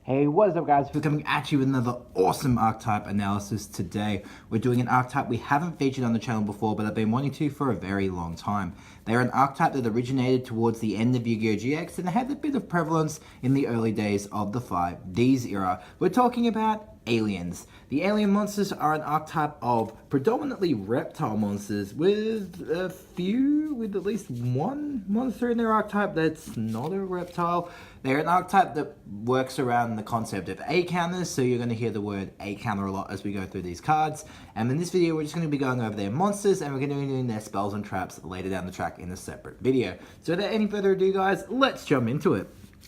Hey, what is up guys? We're coming at you with another awesome archetype analysis today. We're doing an archetype we haven't featured on the channel before, but I've been wanting to for a very long time. They're an archetype that originated towards the end of Yu-Gi-Oh! GX and had a bit of prevalence in the early days of the 5Ds era. We're talking about aliens. The alien monsters are an archetype of predominantly reptile monsters with at least one monster in their archetype that's not a reptile. They're an archetype that works around the concept of A counters, so you're going to hear the word A counter a lot as we go through these cards. And in this video, we're just going to be going over their monsters and we're going to be doing their spells and traps later down the track in a separate video. So without any further ado, guys, let's jump into it.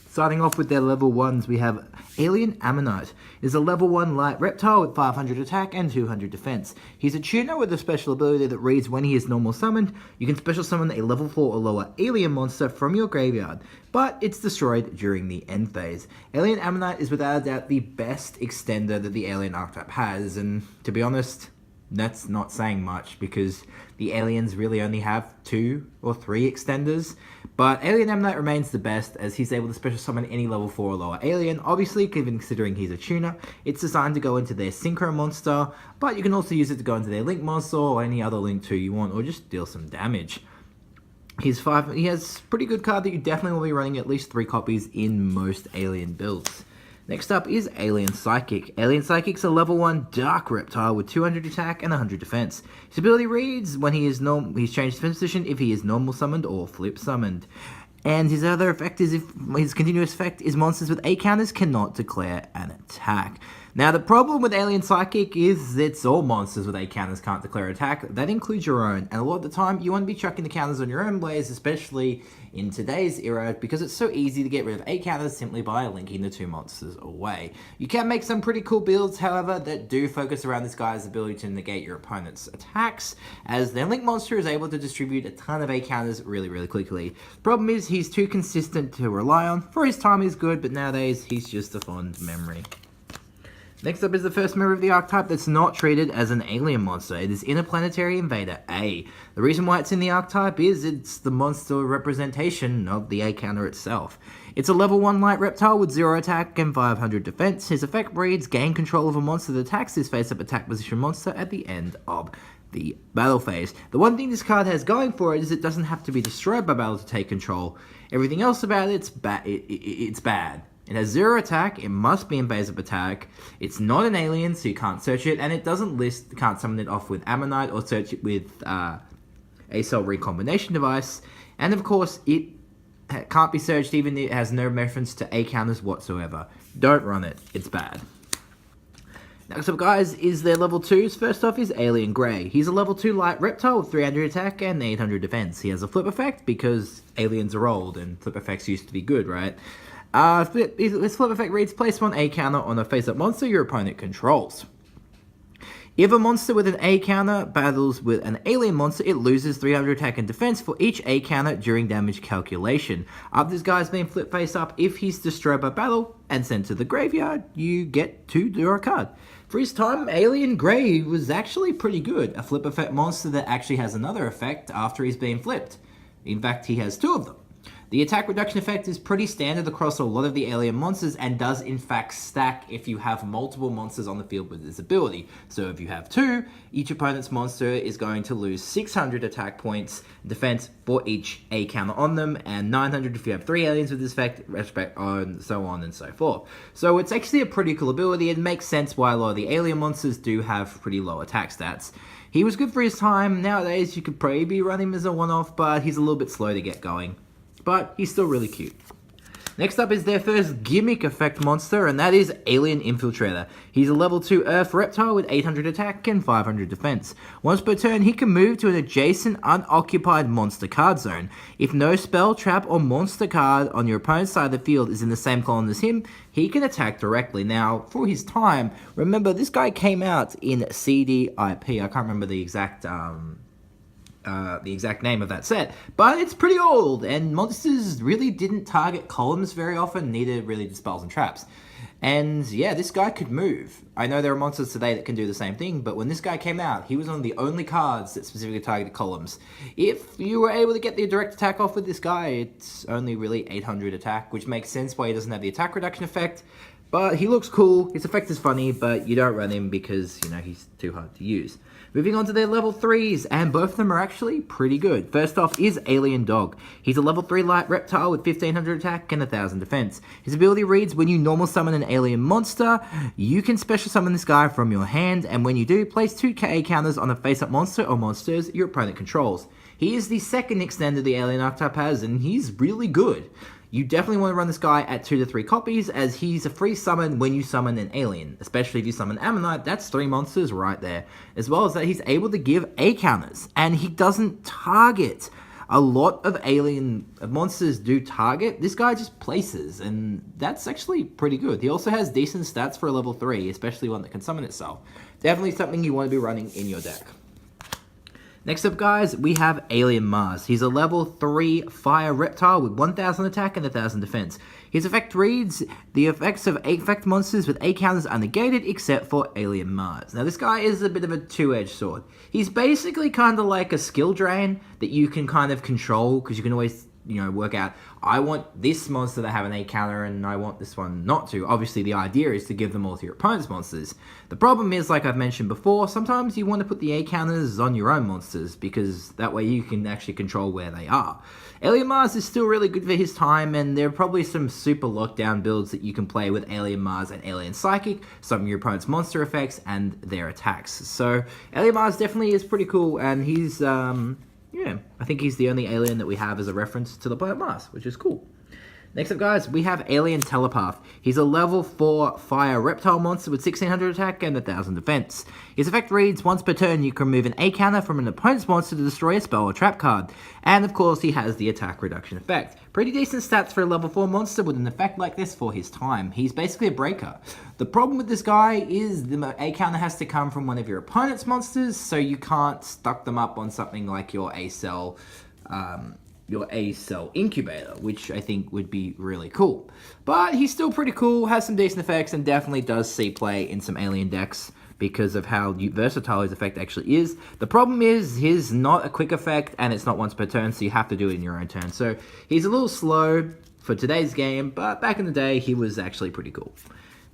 Starting off with their level 1s, we have Alien Ammonite. Is a level 1 light reptile with 500 attack and 200 defense. He's a tuner with a special ability that reads when he is normal summoned. You can special summon a level 4 or lower alien monster from your graveyard, but it's destroyed during the end phase. Alien Ammonite is without a doubt the best extender that the alien archetype has, and to be honest, that's not saying much because the aliens really only have 2 or 3 extenders. But Alien Ammonite remains the best as he's able to special summon any level 4 or lower alien. Obviously, even considering he's a tuner, it's designed to go into their Synchro monster, but you can also use it to go into their Link monster or any other Link 2 you want, or just deal some damage. He has pretty good card that you definitely will be running at least 3 copies in most alien builds. Next up is Alien Psychic. Alien Psychic's a level 1 dark reptile with 200 attack and 100 defense. His ability reads when he's changed defense position if he is normal summoned or flip summoned. And his other effect is his continuous effect is monsters with A counters cannot declare an attack. Now the problem with Alien Psychic is it's all monsters with A counters can't declare an attack. That includes your own, and a lot of the time you want to be chucking the counters on your own players, especially in today's era, because it's so easy to get rid of A counters simply by linking the 2 monsters away. You can make some pretty cool builds, however, that do focus around this guy's ability to negate your opponent's attacks, as their Link monster is able to distribute a ton of A counters really quickly. Problem is, he's too consistent to rely on. For his time he's good, but nowadays he's just a fond memory. Next up is the first member of the archetype that's not treated as an alien monster. It is Interplanetary Invader A. The reason why it's in the archetype is it's the monster representation of the A counter itself. It's a level 1 light reptile with 0 attack and 500 defense. His effect reads gain control of a monster that attacks his face-up attack position monster at the end of the battle phase. The one thing this card has going for it is it doesn't have to be destroyed by battle to take control. Everything else about it's bad. It has 0 attack, it must be invasive attack, it's not an alien so you can't search it, and it can't summon it off with Ammonite or search it with A-Cell Recombination Device, and of course it can't be searched even if it has no reference to A counters whatsoever. Don't run it, it's bad. Next up guys is their level 2s. First off is Alien Grey. He's a level 2 light reptile with 300 attack and 800 defense. He has a flip effect because aliens are old and flip effects used to be good, right? This flip effect reads, place 1 A counter on a face-up monster your opponent controls. If a monster with an A counter battles with an alien monster, it loses 300 attack and defense for each A counter during damage calculation. After this guy's been flipped face-up, if he's destroyed by battle and sent to the graveyard, you get to draw a card. For his time, Alien Grey was actually pretty good. A flip effect monster that actually has another effect after he's been flipped. In fact, he has 2 of them. The attack reduction effect is pretty standard across a lot of the alien monsters and does in fact stack if you have multiple monsters on the field with this ability. So if you have 2, each opponent's monster is going to lose 600 attack points defense for each A counter on them, and 900 if you have 3 aliens with this effect, so on and so forth. So it's actually a pretty cool ability. It makes sense why a lot of the alien monsters do have pretty low attack stats. He was good for his time. Nowadays you could probably run him as a one-off, but he's a little bit slow to get going. But he's still really cute. Next up is their first gimmick effect monster, and that is Alien Infiltrator. He's a level 2 Earth reptile with 800 attack and 500 defense. Once per turn, he can move to an adjacent unoccupied monster card zone. If no spell, trap, or monster card on your opponent's side of the field is in the same column as him, he can attack directly. Now, for his time, remember this guy came out in CDIP. I can't remember the exact name of that set, but it's pretty old, and monsters really didn't target columns very often, neither really did spells and traps. And yeah, this guy could move. I know there are monsters today that can do the same thing, but when this guy came out, he was one of the only cards that specifically targeted columns. If you were able to get the direct attack off with this guy, it's only really 800 attack, which makes sense why he doesn't have the attack reduction effect. But he looks cool. His effect is funny, but you don't run him because, you know, he's too hard to use. Moving on to their level 3s, and both of them are actually pretty good. First off is Alien Dog. He's a level 3 light reptile with 1500 attack and 1000 defense. His ability reads, when you normal summon an alien monster, you can special summon this guy from your hand, and when you do, place 2 KA counters on a face-up monster or monsters your opponent controls. He is the second extender the alien archetype has, and he's really good. You definitely want to run this guy at 2 to 3 copies, as he's a free summon when you summon an alien. Especially if you summon Ammonite, that's 3 monsters right there. As well as that, he's able to give A counters, and he doesn't target. A lot of alien monsters do target. This guy just places, and that's actually pretty good. He also has decent stats for a level 3, especially one that can summon itself. Definitely something you want to be running in your deck. Next up, guys, we have Alien Mars. He's a level 3 fire reptile with 1000 attack and 1000 defense. His effect reads, the effects of effect monsters with A counters are negated except for Alien Mars. Now, this guy is a bit of a two-edged sword. He's basically kind of like a skill drain that you can kind of control, because you can always, you know, work out, I want this monster to have an A counter and I want this one not to. Obviously, the idea is to give them all to your opponent's monsters. The problem is, like I've mentioned before, sometimes you want to put the A counters on your own monsters, because that way you can actually control where they are. Alien Mars is still really good for his time, and there are probably some super lockdown builds that you can play with Alien Mars and Alien Psychic, some of your opponent's monster effects and their attacks. So Alien Mars definitely is pretty cool, and he's yeah, I think he's the only alien that we have as a reference to the planet Mars, which is cool. Next up, guys, we have Alien Telepath. He's a level 4 fire reptile monster with 1600 attack and 1000 defense. His effect reads, once per turn, you can remove an A counter from an opponent's monster to destroy a spell or trap card. And of course, he has the attack reduction effect. Pretty decent stats for a level 4 monster with an effect like this for his time. He's basically a breaker. The problem with this guy is the A counter has to come from one of your opponent's monsters, so you can't stuck them up on something like your A-Cell incubator, which I think would be really cool. But he's still pretty cool, has some decent effects, and definitely does see play in some alien decks because of how versatile his effect actually is. The problem is he's not a quick effect, and it's not once per turn, so you have to do it in your own turn. So he's a little slow for today's game, but back in the day, he was actually pretty cool.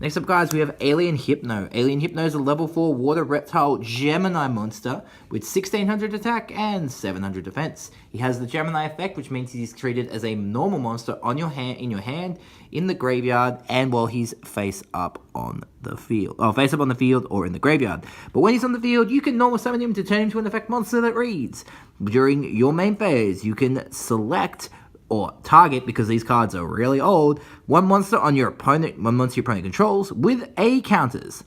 Next up, guys, we have Alien Hypno. Alien Hypno is a level 4 water reptile Gemini monster with 1600 attack and 700 defense. He has the Gemini effect, which means he's treated as a normal monster on your hand, in the graveyard, and while he's face up on the field. Oh, face up on the field or in the graveyard. But when he's on the field, you can normal summon him to turn into an effect monster that reads, during your main phase, you can select or target, because these cards are really old, one monster your opponent controls with A counters.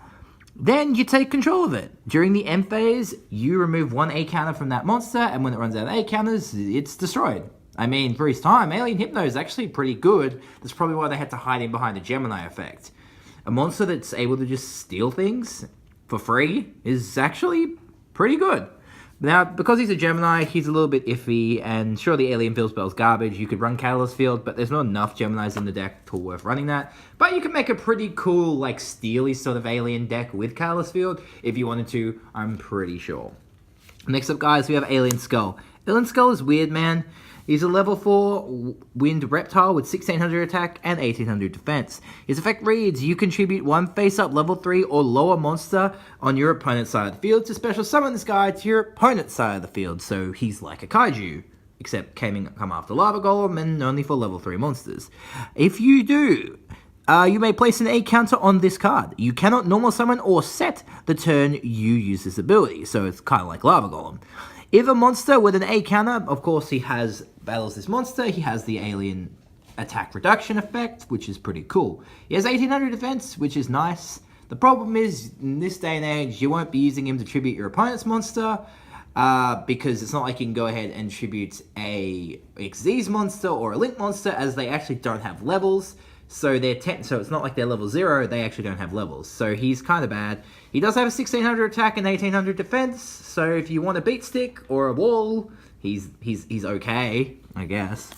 Then you take control of it. During the end phase, you remove one A counter from that monster, and when it runs out of A counters, it's destroyed. I mean, for his time, Alien Hypno is actually pretty good. That's probably why they had to hide him behind the Gemini effect. A monster that's able to just steal things for free is actually pretty good. Now, because he's a Gemini, he's a little bit iffy, and sure, the Alien Field spell's garbage. You could run Catalyst Field, but there's not enough Geminis in the deck to worth running that. But you can make a pretty cool, like, steely sort of alien deck with Catalyst Field if you wanted to, I'm pretty sure. Next up, guys, we have Alien Skull. Alien Skull is weird, man. He's a level 4 wind reptile with 1600 attack and 1800 defense. His effect reads, you contribute one face-up level 3 or lower monster on your opponent's side of the field to special summon this guy to your opponent's side of the field. So he's like a kaiju, except come after Lava Golem and only for level 3 monsters. If you do, you may place an A counter on this card. You cannot normal summon or set the turn you use this ability, so it's kind of like Lava Golem. If a monster with an A counter, of course he battles this monster, he has the alien attack reduction effect, which is pretty cool. He has 1800 defense, which is nice. The problem is, in this day and age, you won't be using him to tribute your opponent's monster, because it's not like you can go ahead and tribute a XZ's monster or a Link monster, as they actually don't have levels. So so it's not like they're level 0, they actually don't have levels. So he's kind of bad. He does have a 1600 attack and 1800 defense, so if you want a beat stick or a wall, he's okay, I guess.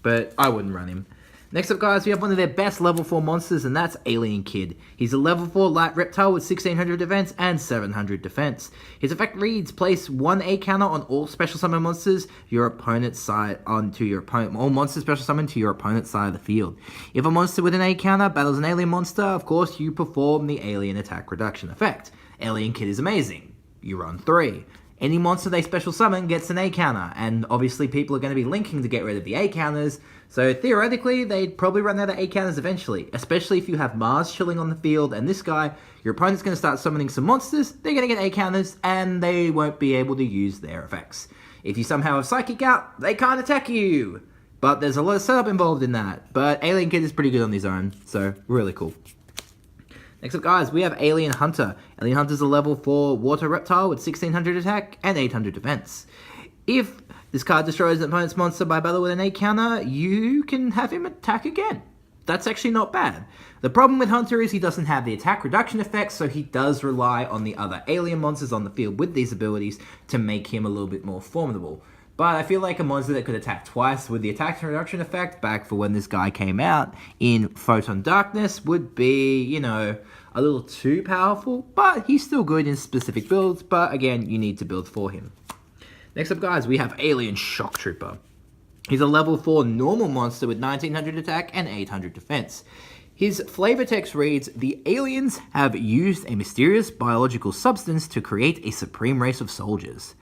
But I wouldn't run him. Next up, guys, we have one of their best level 4 monsters, and that's Alien Kid. He's a level 4 light reptile with 1600 defense and 700 defense. His effect reads, place 1 A counter on all special summon monsters your opponent's side onto your opponent. All monsters special summon to your opponent's side of the field. If a monster with an A counter battles an alien monster, of course, you perform the alien attack reduction effect. Alien Kid is amazing. You run 3. Any monster they special summon gets an A counter, and obviously people are going to be linking to get rid of the A counters, so theoretically they'd probably run out of A counters eventually, especially if you have Mars chilling on the field, and this guy, your opponent's going to start summoning some monsters, they're going to get A counters, and they won't be able to use their effects. If you somehow have Psychic out, they can't attack you! But there's a lot of setup involved in that, but Alien Kid is pretty good on his own, so really cool. Next up, guys, we have Alien Hunter. Alien Hunter is a level 4 water reptile with 1600 attack and 800 defense. If this card destroys an opponent's monster by battle with an A counter, you can have him attack again. That's actually not bad. The problem with Hunter is he doesn't have the attack reduction effect, so he does rely on the other alien monsters on the field with these abilities to make him a little bit more formidable. But I feel like a monster that could attack twice with the attack reduction effect back for when this guy came out in Photon Darkness would be, you know, a little too powerful, but he's still good in specific builds, but again, you need to build for him. Next up, guys, we have Alien Shock Trooper. He's a level 4 normal monster with 1900 attack and 800 defense. His flavor text reads, the aliens have used a mysterious biological substance to create a supreme race of soldiers.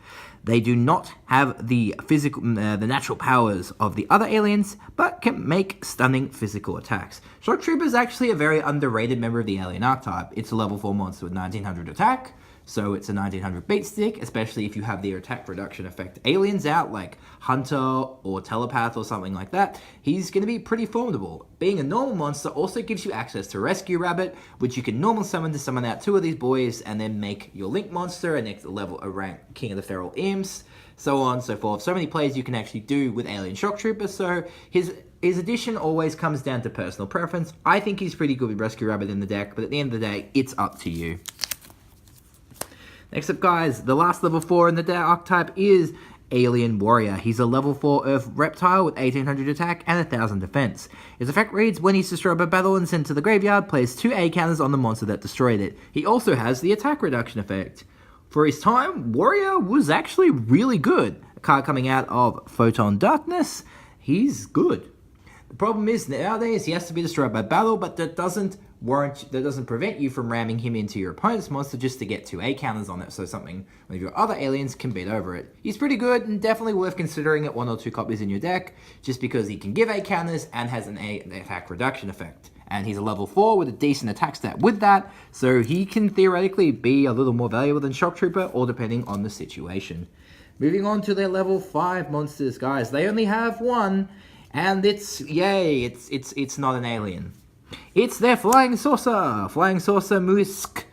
They do not have the natural powers of the other aliens, but can make stunning physical attacks. Shock Trooper is actually a very underrated member of the alien archetype. It's a level 4 monster with 1900 attack, so it's a 1900 beat stick, especially if you have the attack reduction effect aliens out, like Hunter or Telepath or something like that. He's going to be pretty formidable. Being a normal monster also gives you access to Rescue Rabbit, which you can normal summon to summon out 2 of these boys and then make your Link monster and next level a rank King of the Feral Imps, so on and so forth. So many plays you can actually do with Alien Shock Trooper, so his addition always comes down to personal preference. I think he's pretty good with Rescue Rabbit in the deck, but at the end of the day, it's up to you. Next up, guys, the last level 4 in the deck archetype is Alien Warrior. He's a level 4 Earth Reptile with 1800 attack and 1000 defense. His effect reads, when he's destroyed by battle and sent to the graveyard, place 2 A counters on the monster that destroyed it. He also has the attack reduction effect. For his time, Warrior was actually really good. A card coming out of Photon Darkness, he's good. The problem is, nowadays, he has to be destroyed by battle, but that doesn't prevent you from ramming him into your opponent's monster just to get 2 A counters on it, so something one of your other aliens can beat over it. He's pretty good and definitely worth considering at 1 or 2 copies in your deck, just because he can give A counters and has an attack reduction effect. And he's a level 4 with a decent attack stat with that, so he can theoretically be a little more valuable than Shock Trooper, all depending on the situation. Moving on to their level 5 monsters, guys. They only have 1, and it's not an alien. It's their Flying Saucer Musiskai.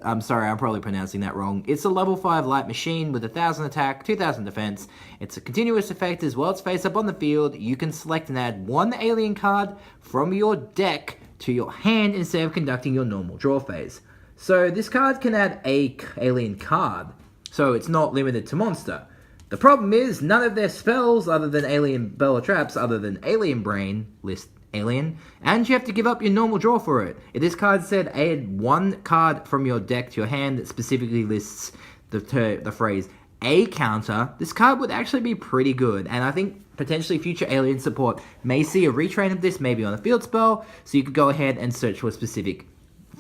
I'm sorry, I'm probably pronouncing that wrong. It's a level 5 light machine with 1000 attack, 2000 defense. It's a continuous effect as well as face up on the field. You can select and add 1 alien card from your deck to your hand instead of conducting your normal draw phase. So this card can add a alien card, so it's not limited to monster. The problem is, none of their spells, other than Alien Bella Traps, other than Alien Brain, list Alien, and you have to give up your normal draw for it. If this card said add 1 card from your deck to your hand that specifically lists the phrase A counter, this card would actually be pretty good, and I think potentially future Alien support may see a retrain of this, maybe on a field spell, so you could go ahead and search for specific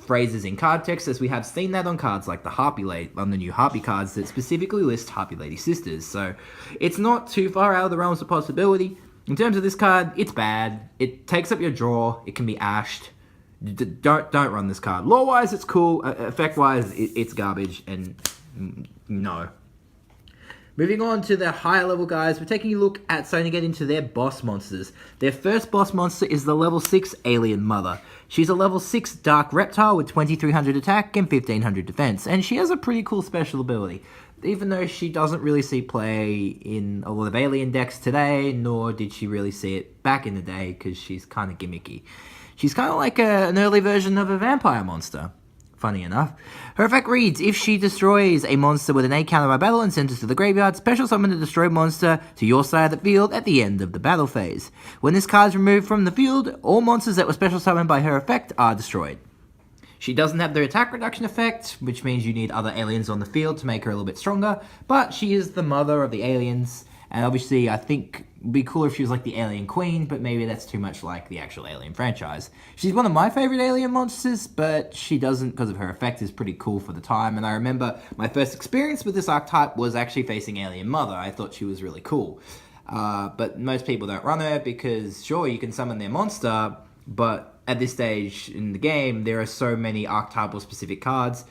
phrases in card text, as we have seen that on cards like the Harpy Lady, on the new Harpy cards that specifically list Harpy Lady Sisters. So it's not too far out of the realms of possibility. In terms of this card, it's bad. It takes up your draw. It can be ashed. Don't run this card. Lore-wise, it's cool. Effect-wise, it's garbage, and no. Moving on to the higher level guys, we're taking a look at starting to get into their boss monsters. Their first boss monster is the level 6 Alien Mother. She's a level 6 Dark Reptile with 2300 attack and 1500 defense, and she has a pretty cool special ability. Even though she doesn't really see play in a lot of Alien decks today, nor did she really see it back in the day, because she's kind of gimmicky. She's kind of like an early version of a vampire monster. Funny enough. Her effect reads, if she destroys a monster with an A counter by battle and sends it to the graveyard, special summon the destroyed monster to your side of the field at the end of the battle phase. When this card is removed from the field, all monsters that were special summoned by her effect are destroyed. She doesn't have the attack reduction effect, which means you need other aliens on the field to make her a little bit stronger, but she is the mother of the aliens, and obviously I think it'd be cooler if she was like the alien queen, but maybe that's too much like the actual alien franchise. She's one of my favorite alien monsters, but she doesn't, because of her effect, is pretty cool for the time, and I remember my first experience with this archetype was actually facing Alien Mother. I thought she was really cool. But most people don't run her because, sure, you can summon their monster, but at this stage in the game, there are so many archetypal specific cards,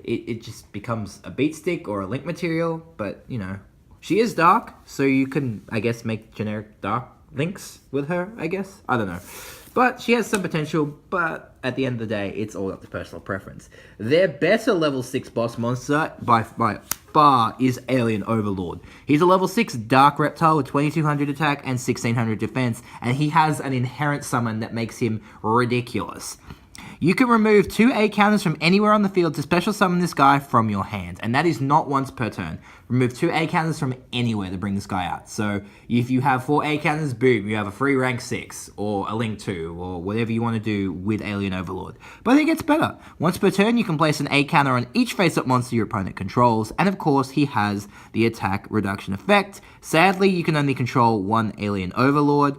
it just becomes a beat stick or a link material, but, you know, she is dark, so you can, I guess, make generic dark links with her, I guess. I don't know. But she has some potential, but at the end of the day, it's all up to personal preference. Their better level 6 boss monster, by far, is Alien Overlord. He's a level 6 dark reptile with 2200 attack and 1600 defense, and he has an inherent summon that makes him ridiculous. You can remove 2 A counters from anywhere on the field to special summon this guy from your hand, and that is not once per turn. Remove 2 A counters from anywhere to bring this guy out. So if you have 4 A counters, boom, you have a free rank 6, or a link 2, or whatever you want to do with Alien Overlord. But it gets better. Once per turn, you can place an A counter on each face-up monster your opponent controls, and of course, he has the attack reduction effect. Sadly, you can only control 1 Alien Overlord,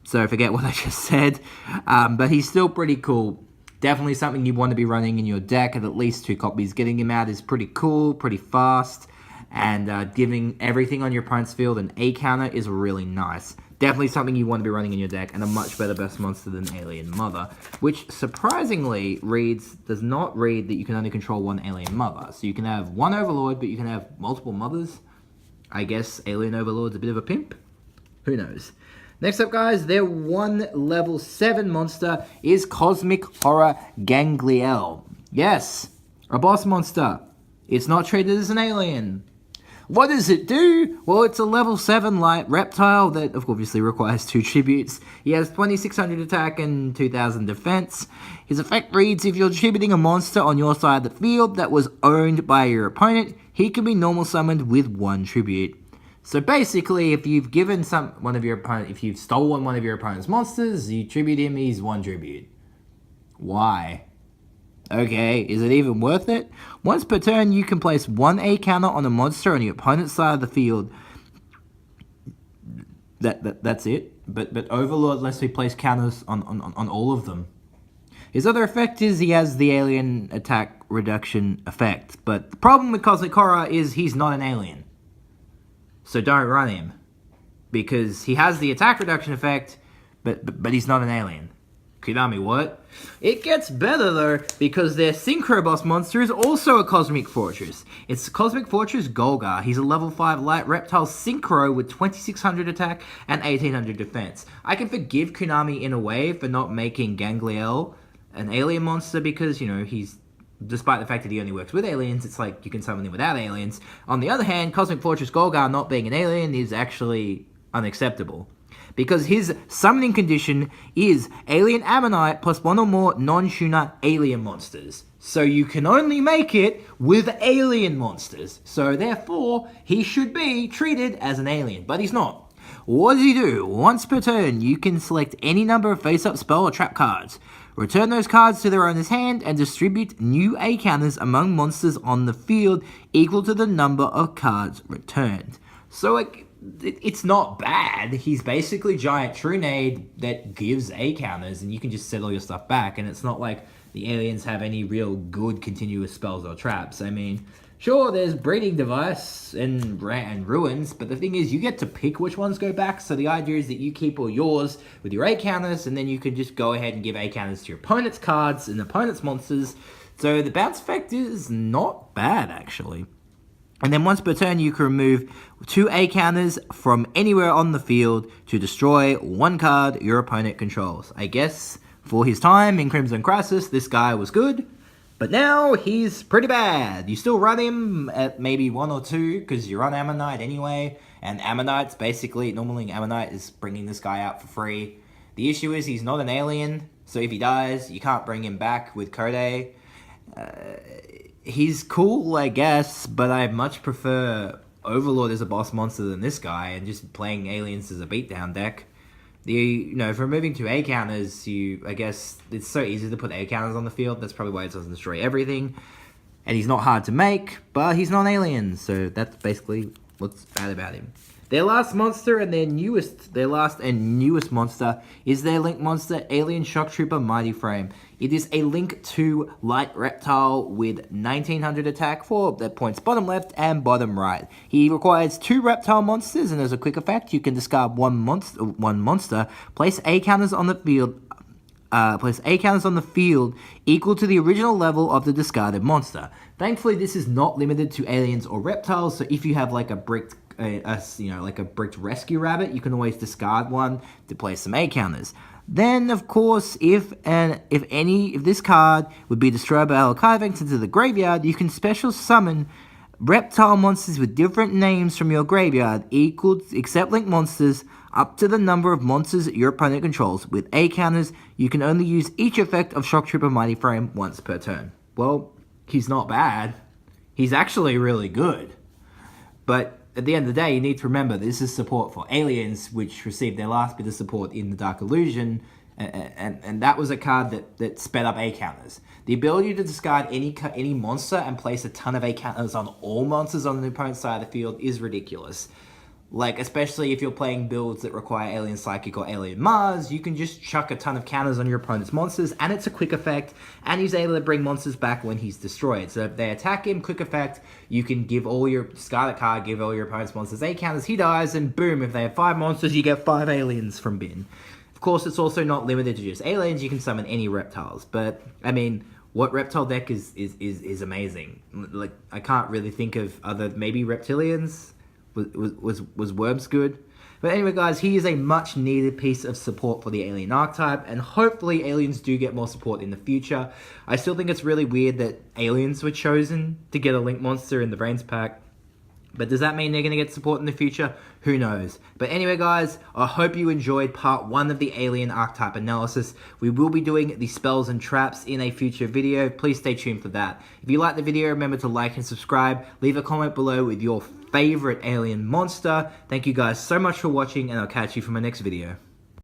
so forget what I just said, but he's still pretty cool. Definitely something you want to be running in your deck at least 2 copies. Getting him out is pretty cool, pretty fast, and giving everything on your opponent's field an A counter is really nice. Definitely something you want to be running in your deck, and a much better best monster than Alien Mother, which surprisingly does not read that you can only control 1 Alien Mother. So you can have 1 Overlord, but you can have multiple mothers. I guess Alien Overlord's a bit of a pimp. Who knows? Next up, guys, their 1 level 7 monster is Cosmic Horror Gangliel. Yes, a boss monster. It's not treated as an alien. What does it do? Well, it's a level 7 light reptile that obviously requires 2 tributes. He has 2600 attack and 2000 defense. His effect reads, if you're tributing a monster on your side of the field that was owned by your opponent, he can be normal summoned with 1 tribute. So basically, if you've given if you've stolen one of your opponent's monsters, you tribute him, he's 1 tribute. Why? Okay, is it even worth it? Once per turn, you can place 1 A counter on a monster on your opponent's side of the field. That's it. But Overlord lets me place counters on all of them. His other effect is he has the alien attack reduction effect. But the problem with Cosmic Horror is he's not an alien. So don't run him, because he has the attack reduction effect, but he's not an alien. Konami, what? It gets better though, because their Synchro Boss monster is also a Cosmic Fortress. It's Cosmic Fortress Golgar. He's a level 5 light reptile Synchro with 2600 attack and 1800 defense. I can forgive Konami in a way for not making Gangliel an alien monster, because, you know, despite the fact that he only works with aliens, it's like you can summon him without aliens. On the other hand, Cosmic Fortress Golgar not being an alien is actually unacceptable, because his summoning condition is Alien Ammonite plus 1 or more non-Shuna alien monsters. So you can only make it with alien monsters. So therefore, he should be treated as an alien, but he's not. What does he do? Once per turn, you can select any number of face-up spell or trap cards. Return those cards to their owner's hand and distribute new A counters among monsters on the field equal to the number of cards returned. So it's not bad. He's basically Giant Trunade that gives A counters, and you can just set all your stuff back, and it's not like the aliens have any real good continuous spells or traps. I mean, sure, there's Breeding Device and Ruins, but the thing is, you get to pick which ones go back, so the idea is that you keep all yours with your A counters, and then you can just go ahead and give A counters to your opponent's cards and opponent's monsters. So the bounce effect is not bad, actually. And then once per turn, you can remove 2 A counters from anywhere on the field to destroy 1 card your opponent controls. I guess for his time in Crimson Crisis, this guy was good. But now, he's pretty bad. You still run him at maybe 1 or 2, because you run Ammonite anyway. And Ammonite's basically, normally Ammonite is bringing this guy out for free. The issue is he's not an alien, so if he dies, you can't bring him back with Code. He's cool, I guess, but I much prefer Overlord as a boss monster than this guy, and just playing aliens as a beatdown deck. If we're moving to A counters, I guess it's so easy to put A counters on the field. That's probably why it doesn't destroy everything. And he's not hard to make, but he's not alien, so that's basically what's bad about him. Their last monster and their last and newest monster is their Link monster, Alien Shock Trooper Mighty Frame. It is a Link 2 light reptile with 1900 attack for that points bottom left and bottom right. He requires 2 reptile monsters, and as a quick effect, you can discard one monster, place A counters on the field. Place A counters on the field equal to the original level of the discarded monster. Thankfully, this is not limited to aliens or reptiles, so if you have like a bricked rescue rabbit, you can always discard one to place some A counters. Then, of course, if this card would be destroyed by Archetype into the graveyard, you can special summon reptile monsters with different names from your graveyard, except Link monsters, up to the number of monsters your opponent controls. With A counters, you can only use each effect of Shock Trooper Mighty Frame once per turn. Well, he's not bad. He's actually really good. But at the end of the day, you need to remember this is support for aliens, which received their last bit of support in the Dark Illusion, and that was a card that sped up A counters. The ability to discard any monster and place a ton of A counters on all monsters on the opponent's side of the field is ridiculous. Like, especially if you're playing builds that require Alien Psychic or Alien Mars, you can just chuck a ton of counters on your opponent's monsters, and it's a quick effect, and he's able to bring monsters back when he's destroyed. So if they attack him, quick effect, you can give all your discard a card, give all your opponent's monsters A counters, he dies, and boom, if they have 5 monsters, you get 5 aliens from bin. Of course, it's also not limited to just aliens, you can summon any reptiles, but, I mean, what reptile deck is amazing? Like, I can't really think of other, maybe reptilians? Was Worms good? But anyway, guys, he is a much needed piece of support for the alien archetype, and hopefully aliens do get more support in the future. I still think it's really weird that aliens were chosen to get a Link monster in the Brains pack. But does that mean they're going to get support in the future? Who knows? But anyway, guys, I hope you enjoyed part 1 of the alien archetype analysis. We will be doing the spells and traps in a future video. Please stay tuned for that. If you liked the video, remember to like and subscribe. Leave a comment below with your favorite alien monster. Thank you guys so much for watching, and I'll catch you for my next video.